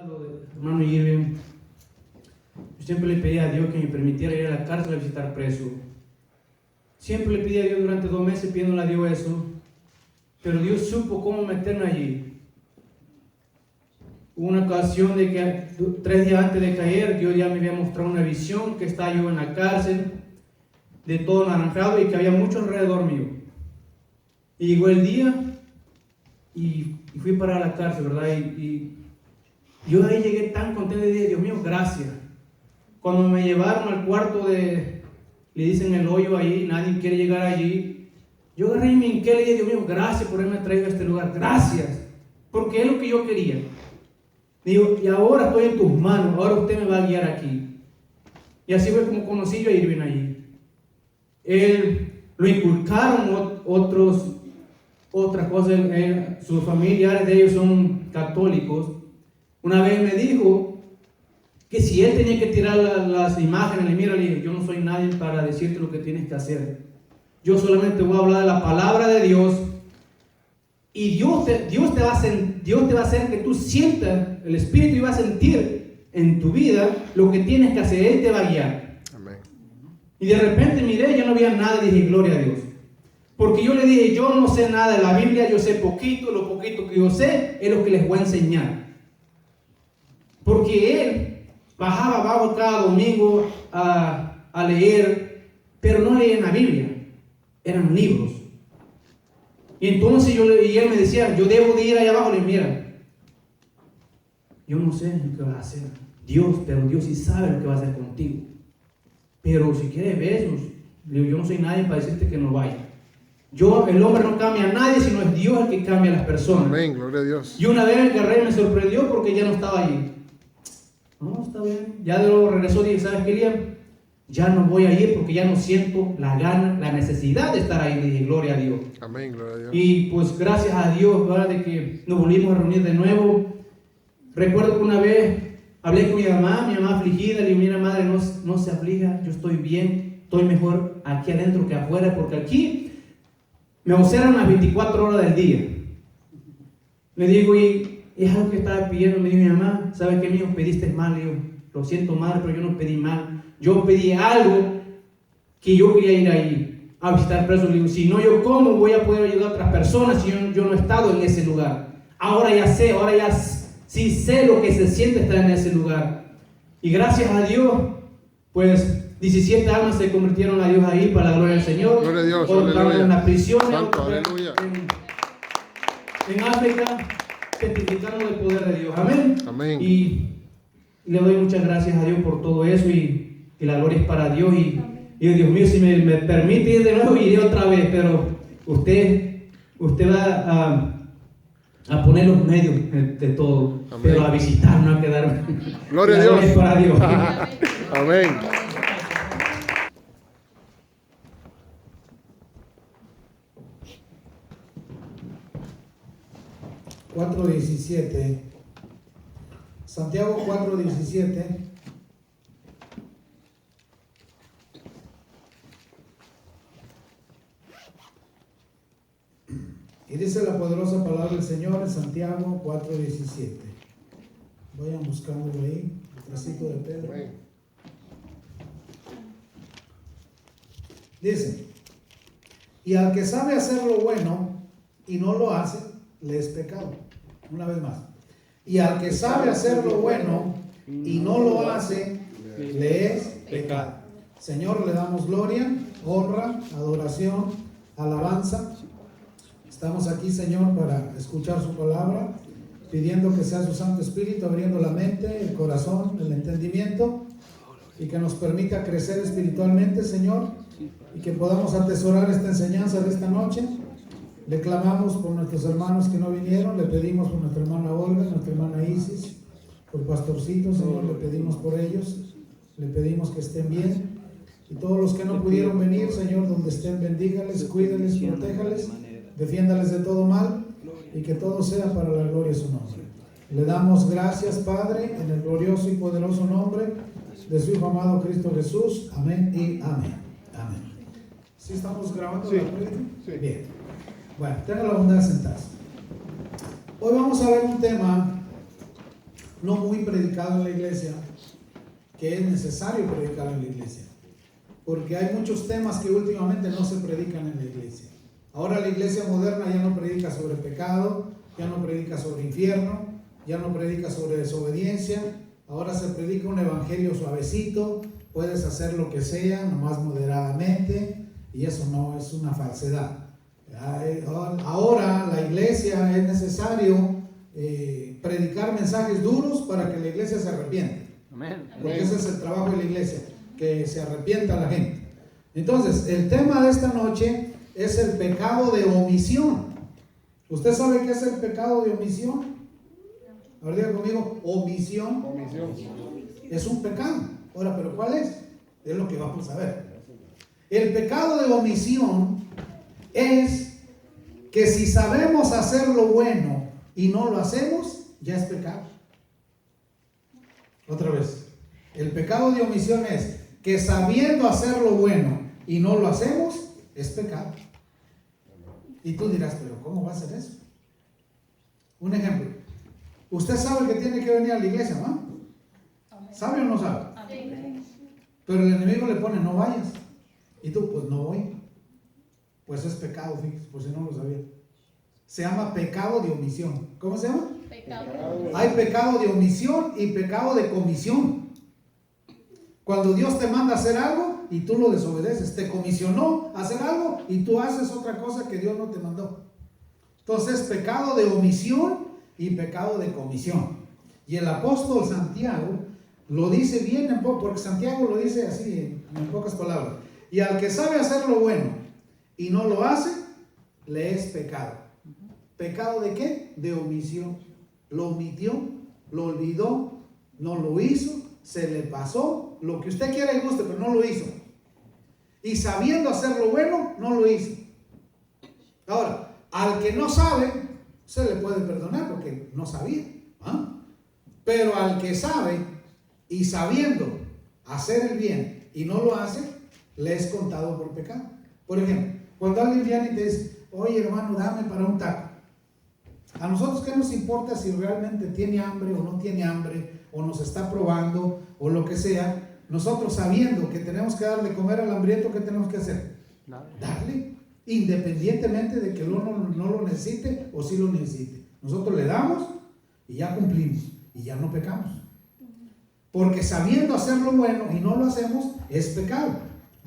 Lo de hermano Irving, yo siempre le pedí a Dios que me permitiera ir a la cárcel a visitar preso. Siempre le pedí a Dios durante 2 meses pidiéndole a Dios eso, pero Dios supo cómo meterme allí. Hubo una ocasión de que 3 días antes de caer, Dios ya me había mostrado una visión que estaba yo en la cárcel, de todo naranjado y que había mucho alrededor mío. Y llegó el día y fui para la cárcel, ¿verdad? Y yo ahí llegué tan contento y dije, Dios mío, gracias. Cuando me llevaron al cuarto le dicen el hoyo ahí, nadie quiere llegar allí. Yo agarré y me hinqué, le dije, Dios mío, gracias por haberme traído a este lugar, gracias, porque es lo que yo quería. Digo, y ahora estoy en tus manos, ahora usted me va a guiar aquí. Y así fue como conocí yo a Irving allí. Él lo inculcaron otras cosas, sus familiares de ellos son católicos. Una vez me dijo que si él tenía que tirar las imágenes, mira, le dije, yo no soy nadie para decirte lo que tienes que hacer. Yo solamente voy a hablar de la palabra de Dios y Dios te va a hacer que tú sientas, el Espíritu va a sentir en tu vida lo que tienes que hacer, Él te va a guiar. Amén. Y de repente miré, ya no había nada, dije, gloria a Dios. Porque yo le dije, yo no sé nada de la Biblia, yo sé poquito, lo poquito que yo sé es lo que les voy a enseñar. Porque él bajaba abajo cada domingo a leer, pero no leía la Biblia, eran libros. Y entonces y él me decía, yo debo de ir allá abajo. Le dije, mira, yo no sé lo que vas a hacer, pero Dios sí sabe lo que va a hacer contigo. Pero si quieres besos, yo no soy nadie para decirte que no vaya. El hombre no cambia a nadie, sino es Dios el que cambia a las personas. Amén, gloria a Dios. Y una vez el guerrero me sorprendió porque ya no estaba allí. No, está bien. Ya de luego regresó y dije, ¿sabes qué, Liam? Ya no voy a ir porque ya no siento la gana, la necesidad de estar ahí. Dije, gloria a Dios. Amén, gloria a Dios. Y pues gracias a Dios, ¿verdad? De que nos volvimos a reunir de nuevo. Recuerdo que una vez hablé con mi mamá afligida, le dije, mira madre, no se aflija, yo estoy bien, estoy mejor aquí adentro que afuera, porque aquí me observan las 24 horas del día. Le digo, y es algo que estaba pidiendo. Me dijo mi mamá, ¿sabes qué, mijo? Pediste mal. Le digo, lo siento madre, pero yo no pedí mal. Yo pedí algo que yo quería ir ahí a visitar presos. Le digo, si no, yo cómo voy a poder ayudar a otras personas si yo no he estado en ese lugar. Ahora ya sí sé lo que se siente estar en ese lugar. Y gracias a Dios, pues 17 almas se convirtieron a Dios ahí para la gloria del Señor. Gloria a Dios, otros estaban en la prisión, Santo, aleluya. En África, testificando del poder de Dios. Amén. Amén. Y le doy muchas gracias a Dios por todo eso y la gloria es para Dios. Y Dios mío, si me permite ir de nuevo, iré otra vez, pero usted va a poner los medios de todo. Amén. Pero a visitar, no a quedarme. Gloria a Dios. Es para Dios. Amén. Santiago 4:17. Y dice la poderosa palabra del Señor en Santiago 4:17. Vayan buscándolo ahí, el tracito de Pedro. Dice, y al que sabe hacer lo bueno y no lo hace, le es pecado. Una vez más. Y al que sabe hacer lo bueno y no lo hace, le es pecado. Señor, le damos gloria, honra, adoración, alabanza. Estamos aquí, Señor, para escuchar su palabra, pidiendo que sea su Santo Espíritu abriendo la mente, el corazón, el entendimiento, y que nos permita crecer espiritualmente, Señor, y que podamos atesorar esta enseñanza de esta noche. Le clamamos por nuestros hermanos que no vinieron, le pedimos por nuestra hermana Olga, nuestra hermana Isis, por Pastorcito, Señor, le pedimos por ellos, le pedimos que estén bien. Y todos los que no pudieron venir, Señor, donde estén, bendígales, cuídales, protéjales, defiéndales de todo mal, y que todo sea para la gloria de su nombre. Le damos gracias, Padre, en el glorioso y poderoso nombre de su Hijo amado Cristo Jesús. Amén y amén. Amén. ¿Sí estamos grabando? Sí. Sí. Bien. Bueno, tenga la bondad de sentarse. Hoy vamos a ver un tema no muy predicado en la iglesia, que es necesario predicar en la iglesia. Porque hay muchos temas que últimamente no se predican en la iglesia. Ahora la iglesia moderna ya no predica sobre pecado, ya no predica sobre infierno, ya no predica sobre desobediencia. Ahora se predica un evangelio suavecito, puedes hacer lo que sea, nomás moderadamente, y eso no es una falsedad. Ahora la iglesia es necesario predicar mensajes duros para que la iglesia se arrepienta. Amén. Porque ese es el trabajo de la iglesia, que se arrepienta la gente. Entonces, el tema de esta noche es el pecado de omisión. ¿Usted sabe qué es el pecado de omisión? Ahora diga conmigo, omisión. Es un pecado. Ahora, ¿pero cuál es? Es lo que vamos a ver. El pecado de omisión es que si sabemos hacer lo bueno y no lo hacemos, ya es pecado. Otra vez. El pecado de omisión es que sabiendo hacer lo bueno y no lo hacemos, es pecado. Y tú dirás, pero ¿cómo va a ser eso? Un ejemplo. Usted sabe que tiene que venir a la iglesia, ¿no? ¿Sabe o no sabe? Pero el enemigo le pone, no vayas. Y tú, pues no voy. Pues es pecado, fíjese, por si no lo sabía. Se llama pecado de omisión. ¿Cómo se llama? Pecado. Hay pecado de omisión y pecado de comisión. Cuando Dios te manda a hacer algo y tú lo desobedeces, te comisionó a hacer algo y tú haces otra cosa que Dios no te mandó. Entonces, pecado de omisión y pecado de comisión. Y el apóstol Santiago lo dice bien en poco, porque Santiago lo dice así en pocas palabras. Y al que sabe hacer lo bueno y no lo hace, le es pecado. ¿Pecado de qué? De omisión. Lo omitió, lo olvidó, no lo hizo, se le pasó, lo que usted quiera y guste, pero no lo hizo. Y sabiendo hacer lo bueno, no lo hizo. Ahora, al que no sabe, se le puede perdonar porque no sabía. ¿Ah? Pero al que sabe y sabiendo hacer el bien y no lo hace, le es contado por pecado. Por ejemplo, cuando alguien viene y te dice, oye hermano, dame para un taco. A nosotros, ¿qué nos importa si realmente tiene hambre o no tiene hambre, o nos está probando, o lo que sea? Nosotros, sabiendo que tenemos que darle comer al hambriento, ¿qué tenemos que hacer? Darle, independientemente de que uno no lo necesite o sí lo necesite. Nosotros le damos y ya cumplimos, y ya no pecamos. Porque sabiendo hacer lo bueno y no lo hacemos, es pecado.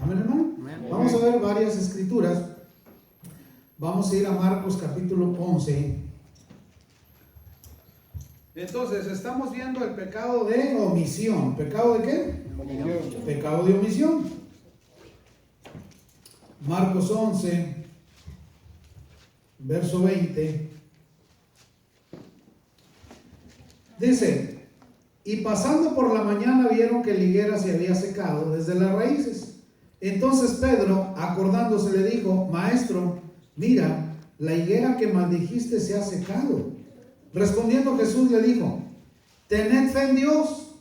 Amén, hermano. Amén. Vamos a ver varias escrituras. Vamos a ir a Marcos capítulo 11. Entonces, estamos viendo el pecado de omisión. ¿Pecado de qué? Omisión. Pecado de omisión. Marcos 11, verso 20. Dice, y pasando por la mañana vieron que la higuera se había secado desde las raíces. Entonces Pedro, acordándose, le dijo, Maestro, mira, la higuera que maldijiste se ha secado. Respondiendo Jesús le dijo, tened fe en Dios.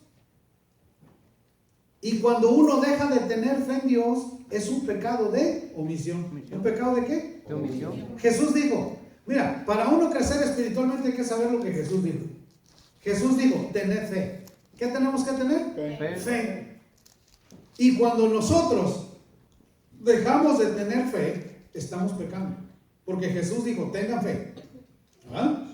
Y cuando uno deja de tener fe en Dios, es un pecado de omisión. ¿Un pecado de qué? De omisión. Jesús dijo, mira, para uno crecer espiritualmente hay que saber lo que Jesús dijo. Jesús dijo, tened fe. ¿Qué tenemos que tener? Fe. Fe. Y cuando nosotros dejamos de tener fe, estamos pecando. Porque Jesús dijo, tengan fe. ¿Ah?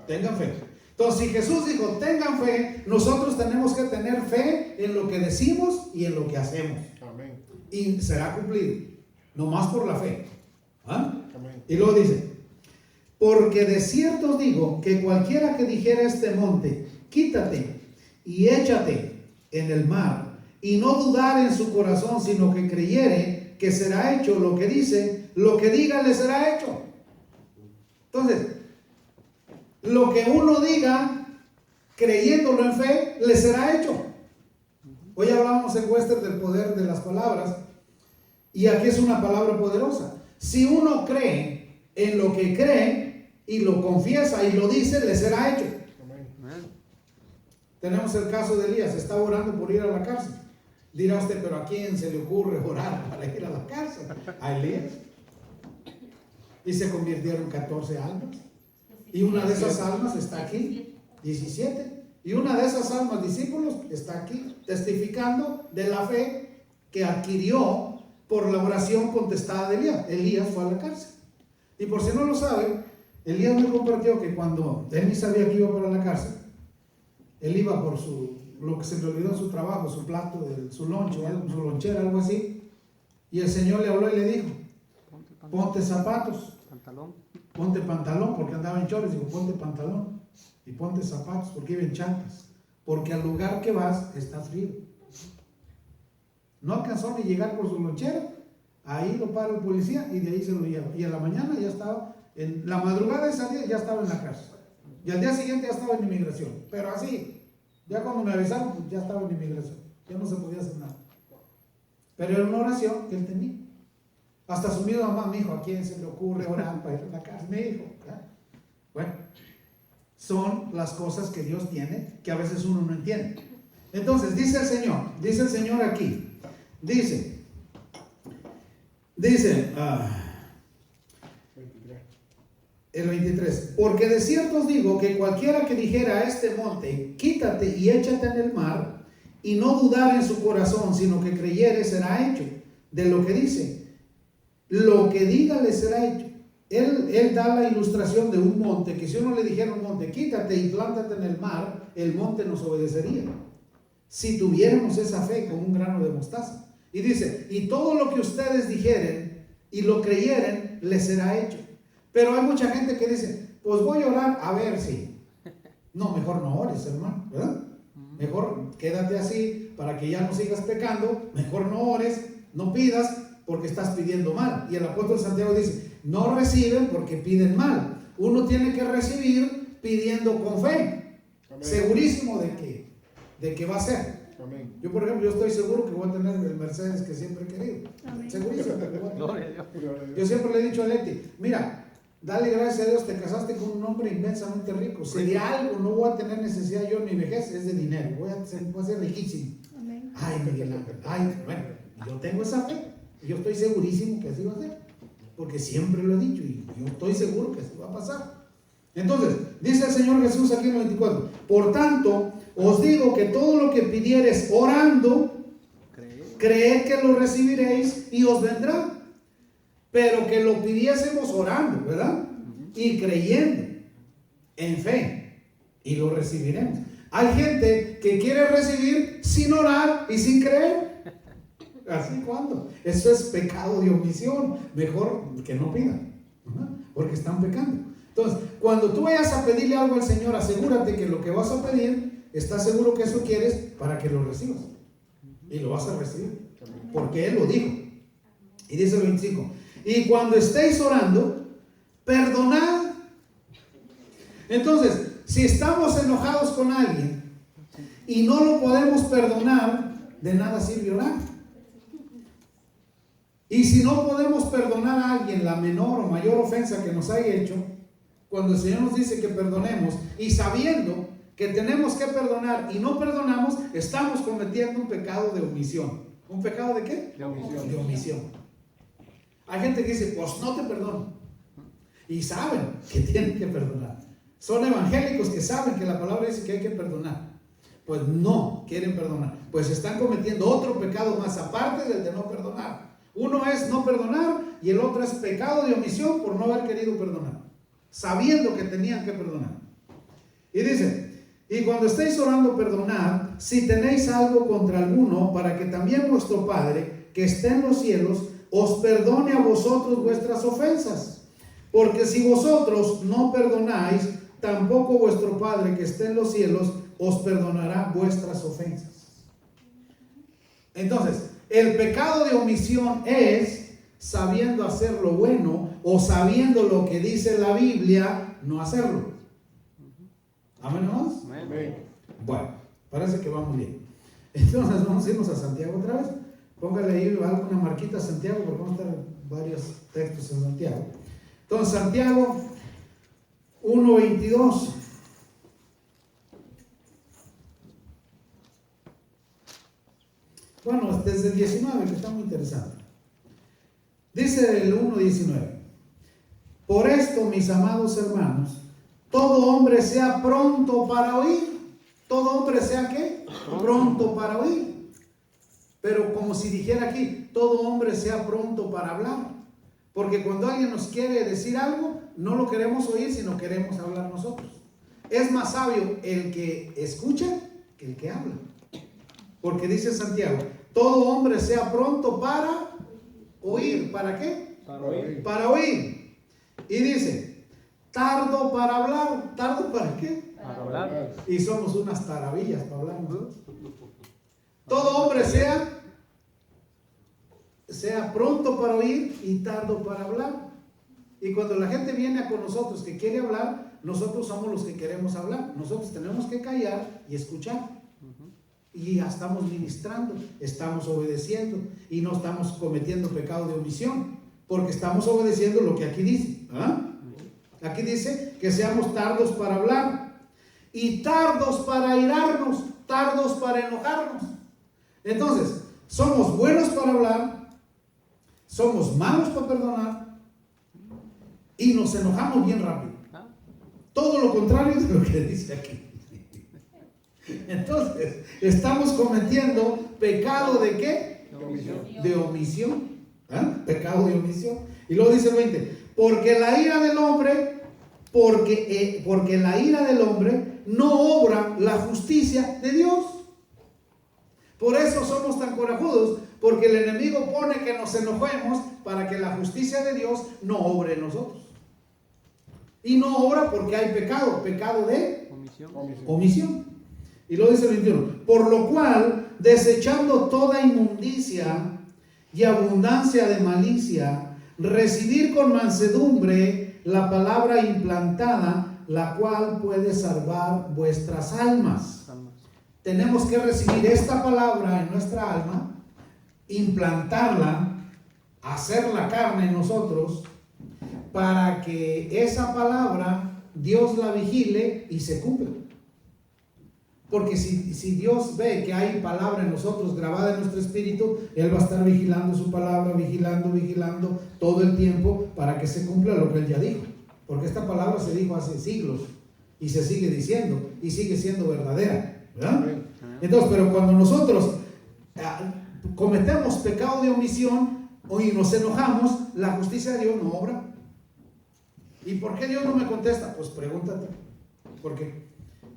Tengan fe. Entonces, si Jesús dijo, tengan fe, nosotros tenemos que tener fe en lo que decimos y en lo que hacemos. Amén. Y será cumplido. No más por la fe. ¿Ah? Amén. Y luego dice, porque de cierto os digo que cualquiera que dijera a este monte, quítate y échate en el mar, y no dudar en su corazón, sino que creyere que será hecho lo que dice, lo que diga le será hecho. Entonces, lo que uno diga, creyéndolo en fe, le será hecho. Hoy hablábamos en Wester del poder de las palabras, y aquí es una palabra poderosa. Si uno cree en lo que cree y lo confiesa y lo dice, le será hecho. Amén. Tenemos el caso de Elías, está orando por ir a la cárcel. Dirá usted, pero ¿a quién se le ocurre orar para ir a la cárcel? A Elías. Y se convirtieron 14 almas. Y una de esas almas está aquí, 17. Y una de esas almas discípulos está aquí, testificando de la fe que adquirió por la oración contestada de Elías. Elías fue a la cárcel. Y por si no lo saben, Elías me compartió que cuando él ni sabía que iba para la cárcel, él iba por lo que se le olvidó en su trabajo, su plato, su lonche, su lonchera, algo así. Y el Señor le habló y le dijo, ponte zapatos, ponte pantalón, porque andaba en chores, dijo, ponte pantalón y ponte zapatos, porque iba en chantas, porque al lugar que vas está frío. No alcanzó ni llegar por su lonchera, ahí lo para el policía y de ahí se lo lleva. Y a la mañana ya estaba, en la madrugada de ese día ya estaba en la cárcel. Y al día siguiente ya estaba en inmigración. Pero así, ya cuando me avisaron, pues ya estaba en inmigración. Ya no se podía hacer nada. Pero era una oración que él tenía. Hasta su misma mamá me dijo, ¿a quién se le ocurre orar para ir a la cárcel? Me dijo, ¿verdad? Bueno, son las cosas que Dios tiene que a veces uno no entiende. Entonces, dice el Señor aquí, dice, el 23, porque de cierto os digo que cualquiera que dijera a este monte, quítate y échate en el mar, y no dudar en su corazón, sino que creyere, será hecho de lo que dice. Lo que diga le será hecho. Él da la ilustración de un monte, que si uno le dijera a un monte, quítate y plántate en el mar, el monte nos obedecería. Si tuviéramos esa fe como un grano de mostaza. Y dice, y todo lo que ustedes dijeren y lo creyeren, les será hecho. Pero hay mucha gente que dice, pues voy a orar a ver si. No, mejor no ores, hermano, ¿verdad? Mejor quédate así para que ya no sigas pecando. Mejor no ores, no pidas porque estás pidiendo mal. Y el apóstol Santiago dice, no reciben porque piden mal. Uno tiene que recibir pidiendo con fe. Amén. Segurísimo de que va a ser. Amén. Yo, por ejemplo, yo estoy seguro que voy a tener el Mercedes que siempre he querido. Amén. Segurísimo que voy a tener. Yo siempre le he dicho a Leti, mira, dale gracias a Dios, te casaste con un hombre inmensamente rico. Si de algo no voy a tener necesidad yo en mi vejez, es de dinero. Voy a ser riquísimo. Amén. Ay, Miguel Ángel. Ay, bueno, yo tengo esa fe. Yo estoy segurísimo que así va a ser. Porque siempre lo he dicho y yo estoy seguro que así va a pasar. Entonces, dice el Señor Jesús aquí en el 24. Por tanto, os digo que todo lo que pidiereis orando, creed que lo recibiréis y os vendrá. Pero que lo pidiésemos orando, ¿verdad? Y creyendo en fe, y lo recibiremos. Hay gente que quiere recibir sin orar y sin creer. ¿Así cuándo? Eso es pecado de omisión. Mejor que no pidan, ¿verdad? Porque están pecando. Entonces, cuando tú vayas a pedirle algo al Señor, asegúrate que lo que vas a pedir, estás seguro que eso quieres para que lo recibas. Y lo vas a recibir. Porque Él lo dijo. Y dice el 25. Y cuando estéis orando, perdonad. Entonces, si estamos enojados con alguien y no lo podemos perdonar, de nada sirve orar. Y si no podemos perdonar a alguien la menor o mayor ofensa que nos haya hecho, cuando el Señor nos dice que perdonemos y sabiendo que tenemos que perdonar y no perdonamos, estamos cometiendo un pecado de omisión. ¿Un pecado de qué? De omisión. De omisión. Hay gente que dice, pues no te perdono. Y saben que tienen que perdonar. Son evangélicos que saben que la palabra dice que hay que perdonar. Pues no quieren perdonar. Pues están cometiendo otro pecado más aparte del de no perdonar. Uno es no perdonar y el otro es pecado de omisión por no haber querido perdonar. Sabiendo que tenían que perdonar. Y dice, y cuando estéis orando, perdonad si tenéis algo contra alguno, para que también vuestro Padre, que está en los cielos, os perdone a vosotros vuestras ofensas. Porque si vosotros no perdonáis, tampoco vuestro Padre que está en los cielos os perdonará vuestras ofensas. Entonces, el pecado de omisión es sabiendo hacer lo bueno o sabiendo lo que dice la Biblia, no hacerlo. ¿Amén? Amén. Bueno, parece que vamos bien. Entonces vamos a irnos a Santiago otra vez. Póngale ahí alguna marquita a Santiago, porque vamos a estar varios textos en Santiago. Entonces, Santiago 1:22. Bueno, desde el 19, que está muy interesante. Dice el 1:19. Por esto, mis amados hermanos, todo hombre sea pronto para oír. todo hombre sea ¿qué? Pronto para oír. Pero como si dijera aquí, todo hombre sea pronto para hablar. Porque cuando alguien nos quiere decir algo, no lo queremos oír, sino queremos hablar nosotros. Es más sabio el que escucha que el que habla. Porque dice Santiago, todo hombre sea pronto para oír. ¿Para qué? Para oír. Para oír. Y dice, tardo para hablar. ¿Tardo para qué? Para hablar. Y somos unas taravillas para hablar, ¿no? Todo hombre sea pronto para oír y tardo para hablar. Y cuando la gente viene con nosotros que quiere hablar, nosotros somos los que queremos hablar. Nosotros tenemos que callar y escuchar. Y ya estamos ministrando, estamos obedeciendo y no estamos cometiendo pecado de omisión, porque estamos obedeciendo lo que aquí dice. ¿Ah? Aquí dice que seamos tardos para hablar y tardos para airarnos, tardos para enojarnos. Entonces, somos buenos para hablar, somos malos para perdonar y nos enojamos bien rápido. Todo lo contrario de lo que dice aquí. Entonces, estamos cometiendo pecado de ¿qué? De omisión. De omisión. ¿Ah? Pecado de omisión. Y luego dice el 20, porque la ira del hombre, porque la ira del hombre no obra la justicia de Dios. Por eso somos tan corajudos, porque el enemigo pone que nos enojemos para que la justicia de Dios no obre en nosotros. Y no obra porque hay pecado de omisión. Y luego dice el 21, por lo cual, desechando toda inmundicia y abundancia de malicia, recibir con mansedumbre la palabra implantada, la cual puede salvar vuestras almas. Tenemos que recibir esta palabra en nuestra alma, implantarla, hacerla carne en nosotros, para que esa palabra Dios la vigile y se cumpla. Porque si Dios ve que hay palabra en nosotros grabada en nuestro espíritu, Él va a estar vigilando su palabra, vigilando todo el tiempo para que se cumpla lo que Él ya dijo. Porque esta palabra se dijo hace siglos y se sigue diciendo y sigue siendo verdadera, ¿verdad? Entonces, pero cuando nosotros cometemos pecado de omisión y nos enojamos, la justicia de Dios no obra. ¿Y por qué Dios no me contesta? Pues pregúntate. ¿Por qué?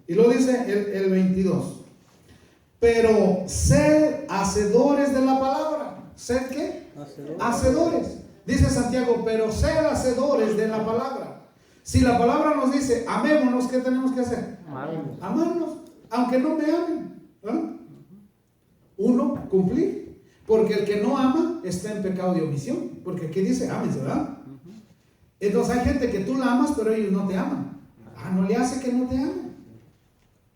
Y luego dice el 22. Pero sed hacedores de la palabra. ¿Sed qué? Hacedores. Dice Santiago, pero sed hacedores de la palabra. Si la palabra nos dice, amémonos, ¿qué tenemos que hacer? Amarnos, aunque no me amen. ¿Ah? Uno, cumplir. Porque el que no ama está en pecado de omisión. Porque aquí dice, ámense, ¿verdad? Entonces hay gente que tú la amas, pero ellos no te aman. No le hace que no te amen.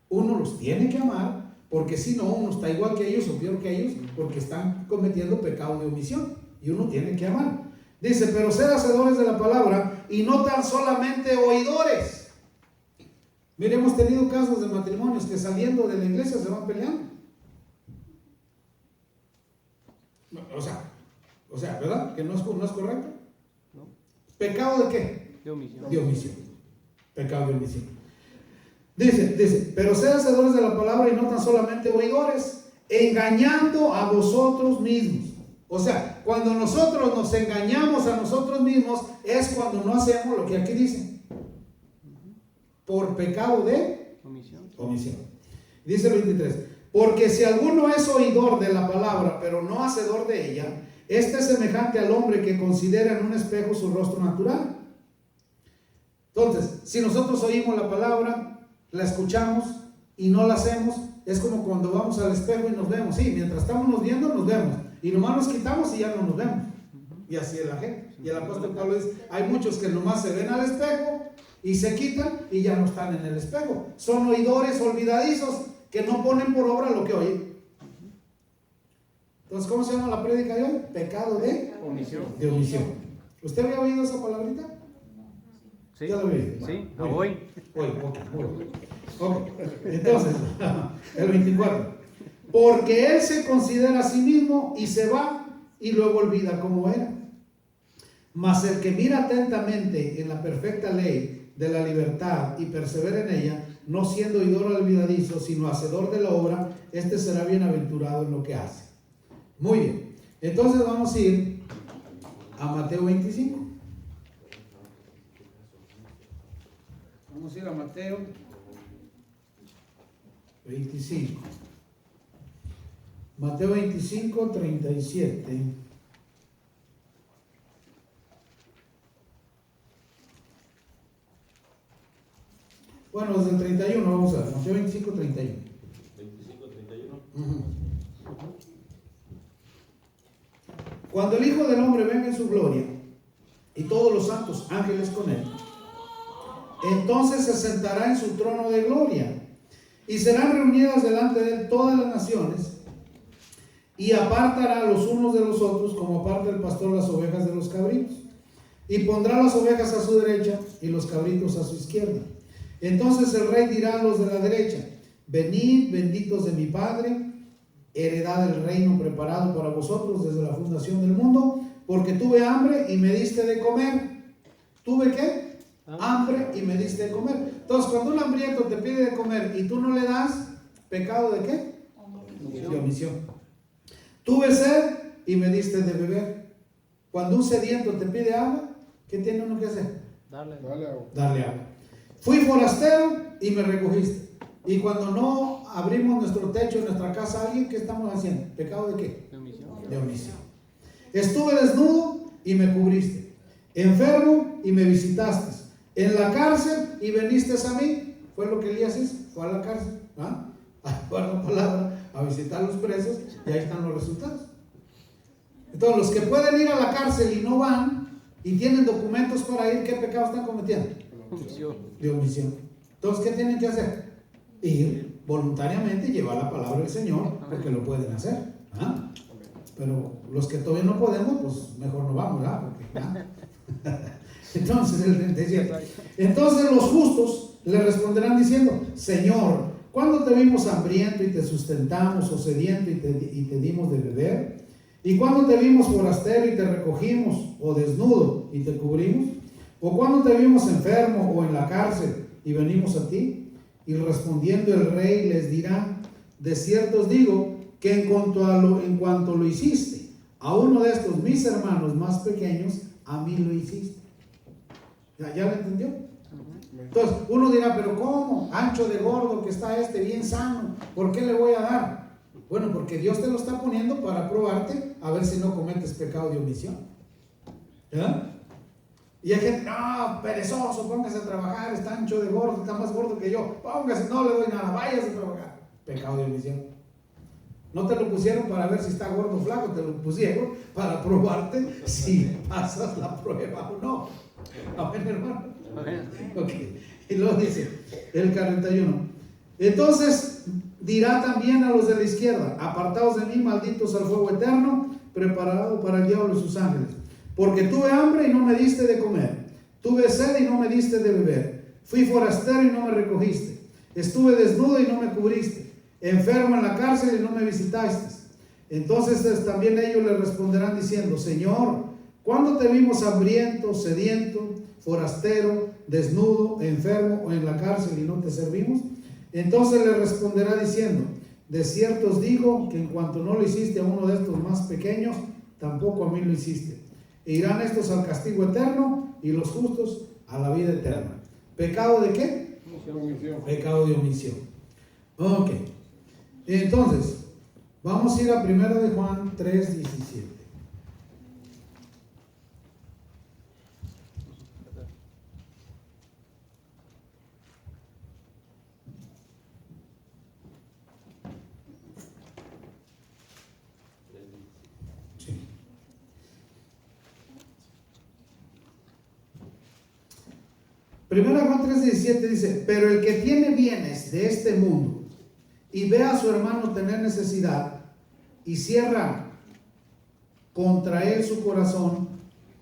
Uno los tiene que amar, porque si no, uno está igual que ellos o peor que ellos, porque están cometiendo pecado de omisión. Y uno tiene que amar. Dice, pero sed hacedores de la palabra y no tan solamente oidores. Mire, hemos tenido casos de matrimonios que saliendo de la iglesia se van peleando. O sea, ¿verdad? Que no es correcto. ¿No? ¿Pecado de qué? De omisión. De omisión. Pecado de omisión. Dice, pero sed hacedores de la palabra y no tan solamente oidores, engañando a vosotros mismos. O sea, cuando nosotros nos engañamos a nosotros mismos, es cuando no hacemos lo que aquí dice. Por pecado de omisión. Dice el 23, porque si alguno es oidor de la palabra, pero no hacedor de ella, este es semejante al hombre que considera en un espejo su rostro natural. Entonces, si nosotros oímos la palabra, la escuchamos y no la hacemos, es como cuando vamos al espejo y nos vemos. Sí, mientras estamos nos viendo, nos vemos. Y nomás nos quitamos y ya no nos vemos. Y así es la gente. Y el apóstol Pablo dice, hay muchos que nomás se ven al espejo y se quitan y ya no están en el espejo. Son oidores olvidadizos que no ponen por obra lo que oyen. Entonces, ¿cómo se llama la prédica de hoy? Pecado de omisión. ¿Usted había oído esa palabrita? Sí. ¿Ya lo vi? Sí, hoy. Ok. Entonces, el 24. Porque él se considera a sí mismo y se va y luego olvida cómo era. Mas el que mira atentamente en la perfecta ley de la libertad y persevera en ella, no siendo oidor olvidadizo, sino hacedor de la obra, este será bienaventurado en lo que hace. Muy bien. Entonces vamos a ir a Mateo 25. Vamos a ir a Mateo 25. Mateo 25, 37. Bueno, desde el 31 vamos a ver. Mateo 25, 31. 25, 31. Cuando el Hijo del Hombre venga en su gloria y todos los santos ángeles con él, entonces se sentará en su trono de gloria y serán reunidas delante de él todas las naciones, y apartará los unos de los otros como aparta el pastor las ovejas de los cabritos, y pondrá las ovejas a su derecha y los cabritos a su izquierda. Entonces el rey dirá a los de la derecha: venid, benditos de mi Padre, heredad del reino preparado para vosotros desde la fundación del mundo, porque tuve hambre y me diste de comer. ¿Tuve qué? Hambre y me diste de comer. Entonces, cuando un hambriento te pide de comer y tú no le das, ¿pecado de qué? De omisión. Tuve sed y me diste de beber. Cuando un sediento te pide agua, ¿qué tiene uno que hacer? Darle. Darle agua. Fui forastero y me recogiste. Y cuando no abrimos nuestro techo en nuestra casa a alguien, ¿qué estamos haciendo? ¿Pecado de qué? De omisión. De omisión. Estuve desnudo y me cubriste, enfermo y me visitaste, en la cárcel y viniste a mí. Fue lo que Elías hizo, fue a la cárcel, a llevar la palabra, a visitar a los presos, y ahí están los resultados. Entonces, los que pueden ir a la cárcel y no van y tienen documentos para ir, ¿qué pecado están cometiendo? Omisión. De omisión. Entonces, ¿qué tienen que hacer? Ir voluntariamente y llevar la palabra del Señor, porque lo pueden hacer. Pero los que todavía no podemos, pues mejor no vamos, ¿verdad? Porque, entonces, el 37. Entonces los justos le responderán diciendo: Señor, ¿cuándo te vimos hambriento y te sustentamos, o sediento y te dimos de beber? ¿Y cuándo te vimos forastero y te recogimos, o desnudo y te cubrimos? ¿O cuándo te vimos enfermo o en la cárcel y venimos a ti? Y respondiendo el rey les dirá: de cierto os digo que en cuanto lo hiciste a uno de estos mis hermanos más pequeños, a mí lo hiciste. ¿Ya lo entendió? Entonces uno dirá: pero ¿cómo? Ancho de gordo que está este, bien sano, ¿por qué le voy a dar? Bueno, porque Dios te lo está poniendo para probarte, a ver si no cometes pecado de omisión. ¿Ya? Y hay gente: no, perezoso, póngase a trabajar, está ancho de gordo, está más gordo que yo, póngase, no le doy nada, váyase a trabajar. Pecado de omisión. No te lo pusieron para ver si está gordo o flaco, te lo pusieron para probarte si pasas la prueba o no. Amén, hermano. Ok. Y luego dice el 41: entonces dirá también a los de la izquierda: apartaos de mí, malditos, al fuego eterno, preparado para el diablo y sus ángeles. Porque tuve hambre y no me diste de comer, tuve sed y no me diste de beber, fui forastero y no me recogiste, estuve desnudo y no me cubriste, enfermo en la cárcel y no me visitaste. Entonces también ellos le responderán diciendo: Señor, ¿cuándo te vimos hambriento, sediento, forastero, desnudo, enfermo o en la cárcel y no te servimos? Entonces le responderá diciendo: de cierto os digo que en cuanto no lo hiciste a uno de estos más pequeños, tampoco a mí lo hiciste. E irán estos al castigo eterno y los justos a la vida eterna. ¿Pecado de qué? Omisión. Pecado de omisión. Ok. Entonces, vamos a ir a 1 de Juan 3:17. Sí. Primera Juan 3:17 dice: pero el que tiene bienes de este mundo y ve a su hermano tener necesidad y cierra contra él su corazón,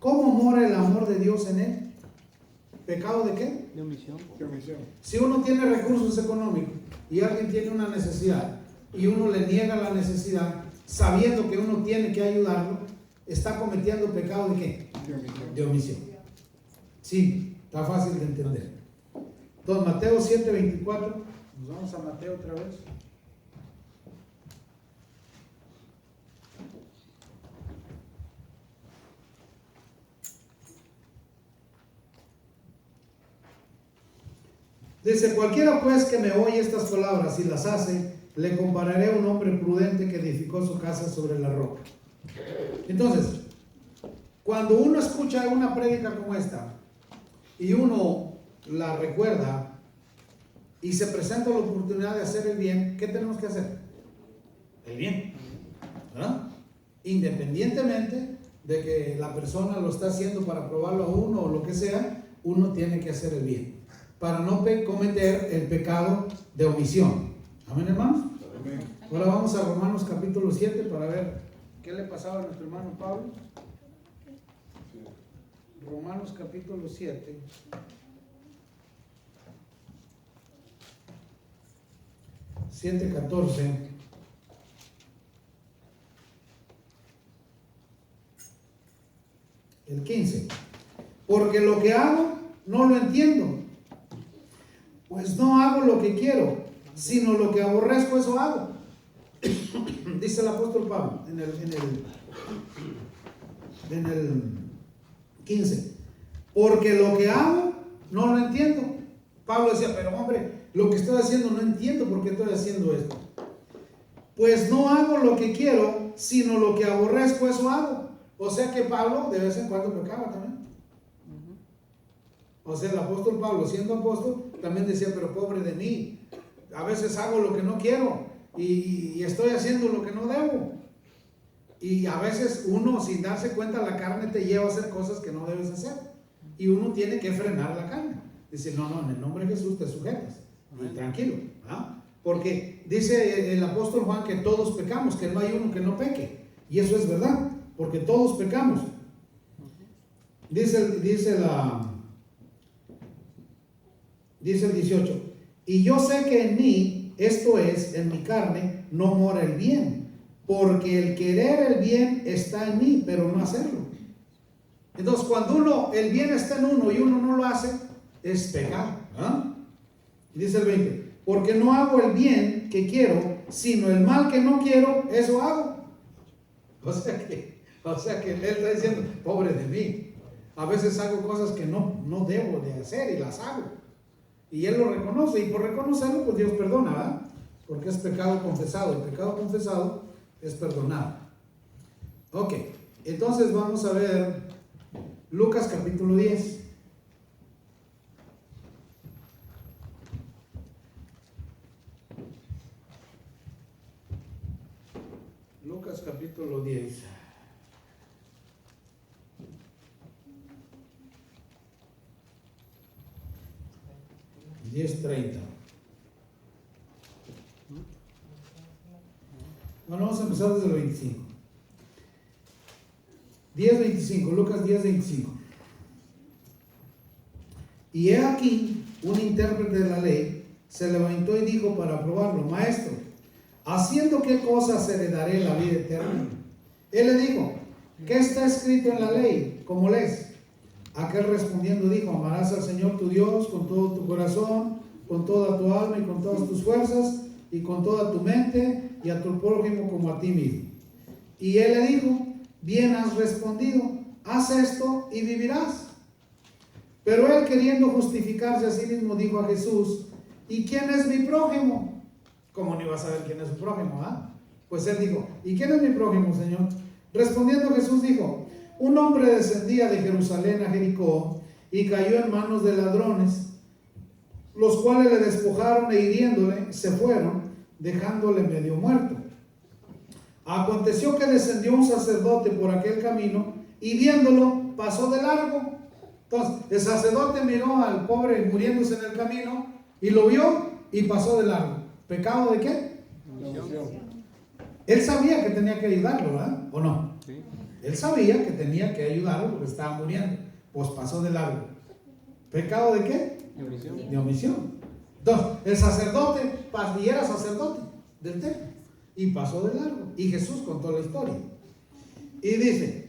¿cómo mora el amor de Dios en él? ¿Pecado de qué? De omisión. Si uno tiene recursos económicos y alguien tiene una necesidad y uno le niega la necesidad, sabiendo que uno tiene que ayudarlo, está cometiendo pecado de qué? De omisión. Sí, está fácil de entender. Entonces, Mateo 7:24. Nos vamos a Mateo otra vez. Dice, cualquiera pues que me oye estas palabras y las hace, le compararé a un hombre prudente que edificó su casa sobre la roca. Entonces, cuando uno escucha una prédica como esta y uno la recuerda y se presenta la oportunidad de hacer el bien, ¿qué tenemos que hacer? El bien, ¿verdad? Independientemente de que la persona lo está haciendo para probarlo a uno o lo que sea, uno tiene que hacer el bien para no cometer el pecado de omisión. ¿Amén, hermanos? Amén. Ahora vamos a Romanos capítulo 7 para ver qué le pasaba a nuestro hermano Pablo. Romanos capítulo 7. Siete 14. El 15. Porque lo que hago no lo entiendo, pues no hago lo que quiero, sino lo que aborrezco, eso hago. Dice el apóstol Pablo en el 15. Porque lo que hago no lo entiendo. Pablo decía, pero hombre, lo que estoy haciendo no entiendo por qué estoy haciendo esto. Pues no hago lo que quiero, sino lo que aborrezco, eso hago. O sea que Pablo de vez en cuando pecaba también. O sea, el apóstol Pablo, siendo apóstol, también decía, pero pobre de mí, a veces hago lo que no quiero y estoy haciendo lo que no debo. Y a veces uno, sin darse cuenta, la carne te lleva a hacer cosas que no debes hacer. Y uno tiene que frenar la carne. Dice, no, en el nombre de Jesús te sujetas. Y tranquilo, ¿ah? Porque dice el apóstol Juan que todos pecamos, que no hay uno que no peque. Y eso es verdad, porque todos pecamos. Dice el 18, y yo sé que en mí, esto es, en mi carne, no mora el bien, porque el querer el bien está en mí, pero no hacerlo. Entonces, cuando el bien está en uno y uno no lo hace, es pecado. ¿Ah? Dice el 20, porque no hago el bien que quiero, sino el mal que no quiero, eso hago. O sea que él está diciendo, pobre de mí, a veces hago cosas que no debo de hacer y las hago. Y él lo reconoce, y por reconocerlo, pues Dios perdona, ¿verdad? Porque es pecado confesado. El pecado confesado es perdonado. Ok, entonces vamos a ver Lucas capítulo 10. Lucas capítulo 10. Bueno, vamos a empezar desde el 25. 10:25, Lucas 10:25. Y he aquí, un intérprete de la ley se levantó y dijo para probarlo, maestro, ¿haciendo qué cosas heredaré la vida eterna? Él le dijo, ¿qué está escrito en la ley? ¿Cómo lees? Aquel respondiendo dijo, amarás al Señor tu Dios con todo tu corazón, con toda tu alma y con todas tus fuerzas y con toda tu mente y a tu prójimo como a ti mismo. Y él le dijo, bien has respondido, haz esto y vivirás. Pero él, queriendo justificarse a sí mismo, dijo a Jesús, ¿y quién es mi prójimo? ¿Cómo no iba a saber quién es su prójimo? Pues él dijo, ¿y quién es mi prójimo, Señor? Respondiendo Jesús dijo, un hombre descendía de Jerusalén a Jericó y cayó en manos de ladrones, los cuales le despojaron e hiriéndole se fueron, dejándole medio muerto. Aconteció que descendió un sacerdote por aquel camino y viéndolo pasó de largo. Entonces el sacerdote miró al pobre muriéndose en el camino y lo vio y pasó de largo. ¿Pecado de qué? Él sabía que tenía que ayudarlo, ¿verdad? ¿O no? Sí. Él sabía que tenía que ayudarlo porque estaba muriendo. Pues pasó de largo. ¿Pecado de qué? De omisión. De omisión. Entonces, el sacerdote, y era sacerdote del templo, y pasó de largo. Y Jesús contó la historia. Y dice,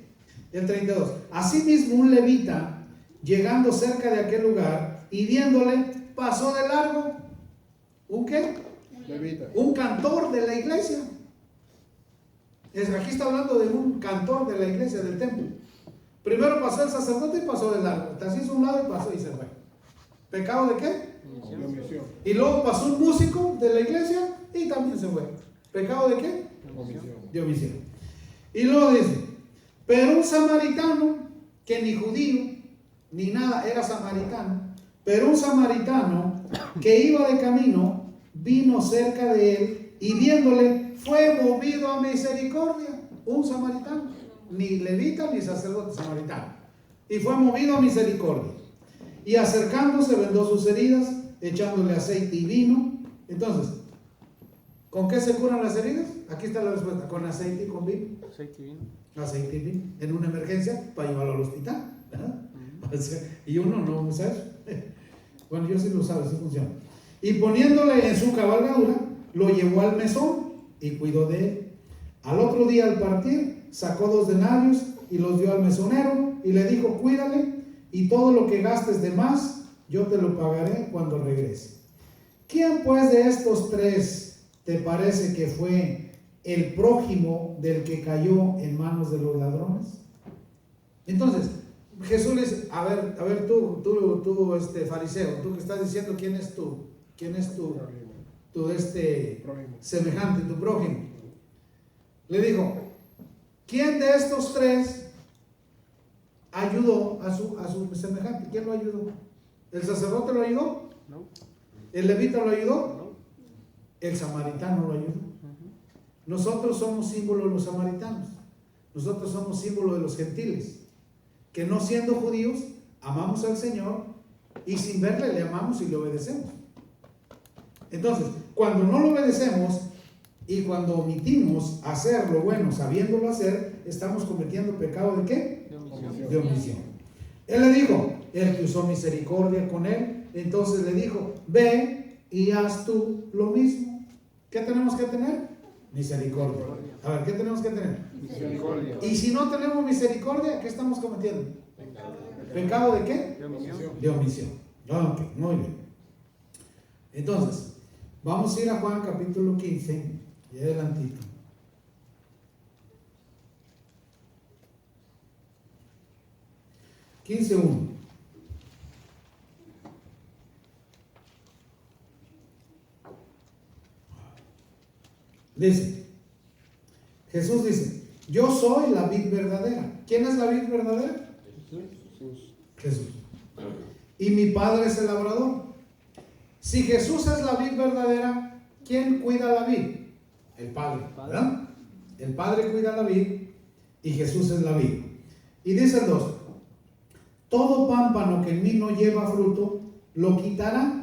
el 32, asimismo un levita, llegando cerca de aquel lugar, y viéndole, pasó de largo. ¿Un qué? Levita. Un cantor de la iglesia. Aquí está hablando de un cantor de la iglesia, del templo. Primero pasó el sacerdote y pasó de largo. Se hizo un lado y pasó y se fue. ¿Pecado de qué? De omisión. Y luego pasó un músico de la iglesia y también se fue. ¿Pecado de qué? Omisión. De omisión. Y luego dice, pero un samaritano, que ni judío, ni nada, era samaritano, pero un samaritano que iba de camino, vino cerca de él y viéndole, fue movido a misericordia. Un samaritano, ni levita ni sacerdote, samaritano. Y fue movido a misericordia. Y acercándose vendó sus heridas, echándole aceite y vino. Entonces, ¿con qué se curan las heridas? Aquí está la respuesta, con aceite y con vino. Aceite y vino. Aceite y vino, en una emergencia, para llevarlo al hospital, ¿verdad? O sea, y uno no usa eso. Bueno, yo sí lo sabe, sí funciona. Y poniéndole en su cabalgadura, lo llevó al mesón y cuidó de él. Al otro día, al partir, sacó 2 denarios y los dio al mesonero y le dijo, cuídale, y todo lo que gastes de más, yo te lo pagaré cuando regrese. ¿Quién pues de estos 3 te parece que fue el prójimo del que cayó en manos de los ladrones? Entonces, Jesús le dice, a ver tú fariseo, tú que estás diciendo quién es tu semejante, tu prójimo. Le dijo, ¿quién de estos 3 ayudó a su semejante? ¿Quién lo ayudó? ¿El sacerdote lo ayudó? No. ¿El levita lo ayudó? No. El samaritano lo ayudó. Nosotros somos símbolo de los samaritanos. Nosotros somos símbolo de los gentiles, que no siendo judíos, amamos al Señor y sin verle le amamos y le obedecemos. Entonces, cuando no lo obedecemos y cuando omitimos hacer lo bueno sabiéndolo hacer, estamos cometiendo pecado ¿de qué? De omisión. De omisión. Él le dijo, el que usó misericordia con él, entonces le dijo, ve y haz tú lo mismo. ¿Qué tenemos que tener? Misericordia. A ver, ¿qué tenemos que tener? Misericordia. Y si no tenemos misericordia, ¿qué estamos cometiendo? ¿Pecado de qué? De omisión. De omisión. Ok, muy bien. Entonces, vamos a ir a Juan capítulo 15 y adelantito. (15:1). Dice, Jesús dice, yo soy la vid verdadera. ¿Quién es la vid verdadera? Jesús. Y mi Padre es el labrador. Si Jesús es la vid verdadera, ¿quién cuida la vid? El Padre, ¿verdad? El Padre cuida la vid y Jesús es la vid. Y dice el 2, todo pámpano que en mí no lleva fruto, lo quitará,